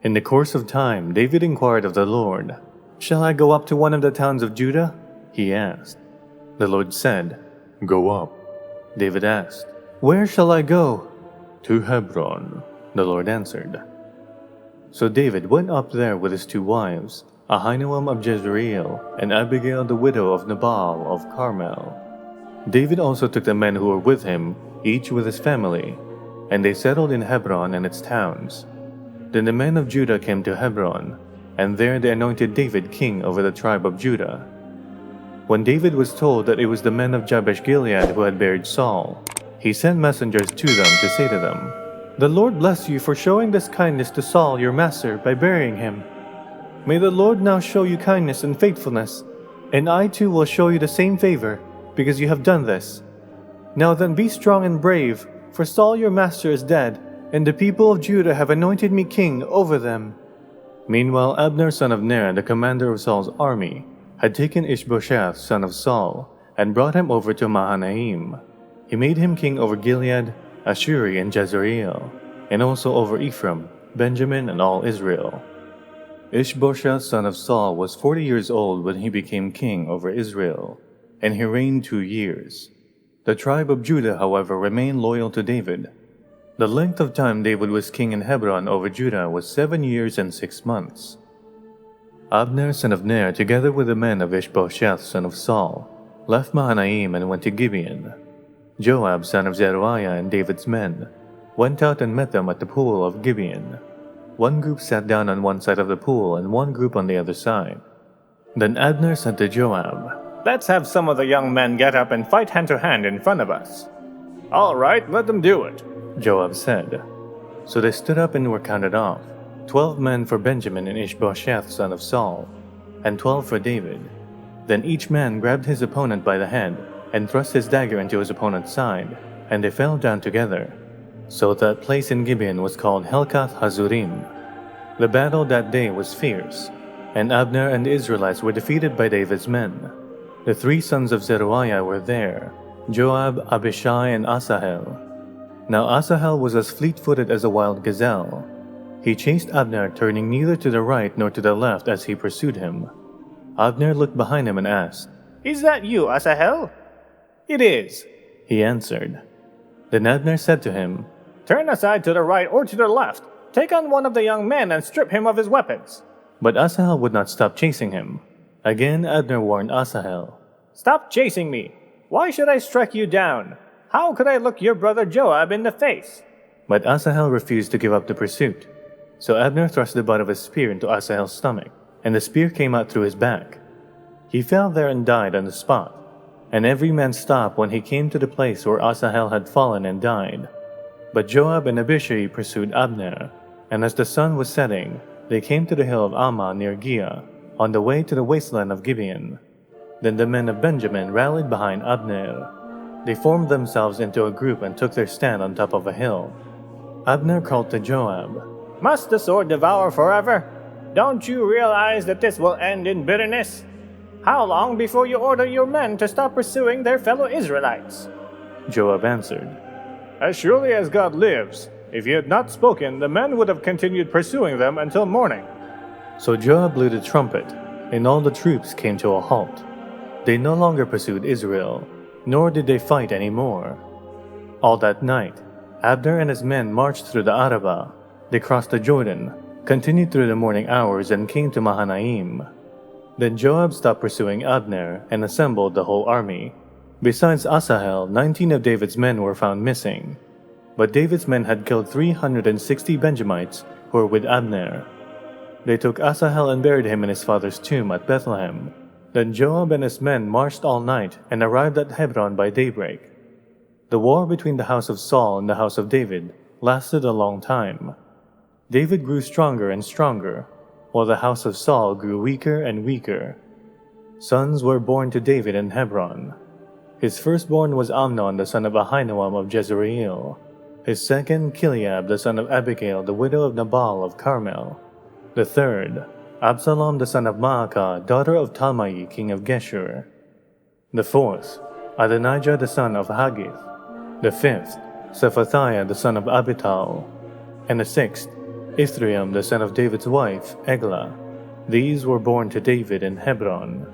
In the course of time, David inquired of the Lord, "Shall I go up to one of the towns of Judah?" he asked. The Lord said, "Go up." David asked, "Where shall I go?" "To Hebron," the Lord answered. So David went up there with his 2 wives, Ahinoam of Jezreel and Abigail the widow of Nabal of Carmel. David also took the men who were with him, each with his family, and they settled in Hebron and its towns. Then the men of Judah came to Hebron, and there they anointed David king over the tribe of Judah. When David was told that it was the men of Jabesh Gilead who had buried Saul, he sent messengers to them to say to them, "The Lord bless you for showing this kindness to Saul your master by burying him. May the Lord now show you kindness and faithfulness, and I too will show you the same favor, because you have done this. Now then be strong and brave, for Saul your master is dead, and the people of Judah have anointed me king over them." Meanwhile Abner son of Ner, the commander of Saul's army, had taken Ishbosheth son of Saul, and brought him over to Mahanaim. He made him king over Gilead, Ashuri, and Jezreel, and also over Ephraim, Benjamin, and all Israel. Ishbosheth son of Saul was 40 years old when he became king over Israel, and he reigned 2 years. The tribe of Judah, however, remained loyal to David. The length of time David was king in Hebron over Judah was 7 years and 6 months. Abner son of Ner, together with the men of Ishbosheth son of Saul, left Mahanaim and went to Gibeon. Joab son of Zeruiah and David's men went out and met them at the pool of Gibeon. One group sat down on one side of the pool and one group on the other side. Then Abner said to Joab, "Let's have some of the young men get up and fight hand to hand in front of us." "All right, let them do it," Joab said. So they stood up and were counted off, 12 men for Benjamin and Ishbosheth son of Saul, and 12 for David. Then each man grabbed his opponent by the head and thrust his dagger into his opponent's side, and they fell down together. So that place in Gibeon was called Helkath Hazurim. The battle that day was fierce, and Abner and the Israelites were defeated by David's men. The 3 sons of Zeruiah were there, Joab, Abishai, and Asahel. Now Asahel was as fleet-footed as a wild gazelle. He chased Abner, turning neither to the right nor to the left as he pursued him. Abner looked behind him and asked, "Is that you, Asahel?" "It is," he answered. Then Abner said to him, "Turn aside to the right or to the left. Take on one of the young men and strip him of his weapons." But Asahel would not stop chasing him. Again Abner warned Asahel, "Stop chasing me. Why should I strike you down? How could I look your brother Joab in the face?" But Asahel refused to give up the pursuit. So Abner thrust the butt of his spear into Asahel's stomach, and the spear came out through his back. He fell there and died on the spot, and every man stopped when he came to the place where Asahel had fallen and died. But Joab and Abishai pursued Abner, and as the sun was setting, they came to the hill of Ammah near Giah, on the way to the wasteland of Gibeon. Then the men of Benjamin rallied behind Abner. They formed themselves into a group and took their stand on top of a hill. Abner called to Joab, "Must the sword devour forever? Don't you realize that this will end in bitterness? How long before you order your men to stop pursuing their fellow Israelites?" Joab answered, "As surely as God lives, if you had not spoken, the men would have continued pursuing them until morning." So Joab blew the trumpet, and all the troops came to a halt. They no longer pursued Israel, nor did they fight any more. All that night, Abner and his men marched through the Arabah. They crossed the Jordan, continued through the morning hours, and came to Mahanaim. Then Joab stopped pursuing Abner and assembled the whole army. Besides Asahel, 19 of David's men were found missing. But David's men had killed 360 Benjamites who were with Abner. They took Asahel and buried him in his father's tomb at Bethlehem. Then Joab and his men marched all night and arrived at Hebron by daybreak. The war between the house of Saul and the house of David lasted a long time. David grew stronger and stronger, while the house of Saul grew weaker and weaker. Sons were born to David in Hebron. His firstborn was Amnon the son of Ahinoam of Jezreel. His second, Chileab the son of Abigail the widow of Nabal of Carmel. The third, Absalom the son of Maacah, daughter of Talmai king of Geshur. The fourth, Adonijah the son of Haggith. The fifth, Shephatiah the son of Abital. And the sixth, Ithream the son of David's wife, Eglah. These were born to David in Hebron.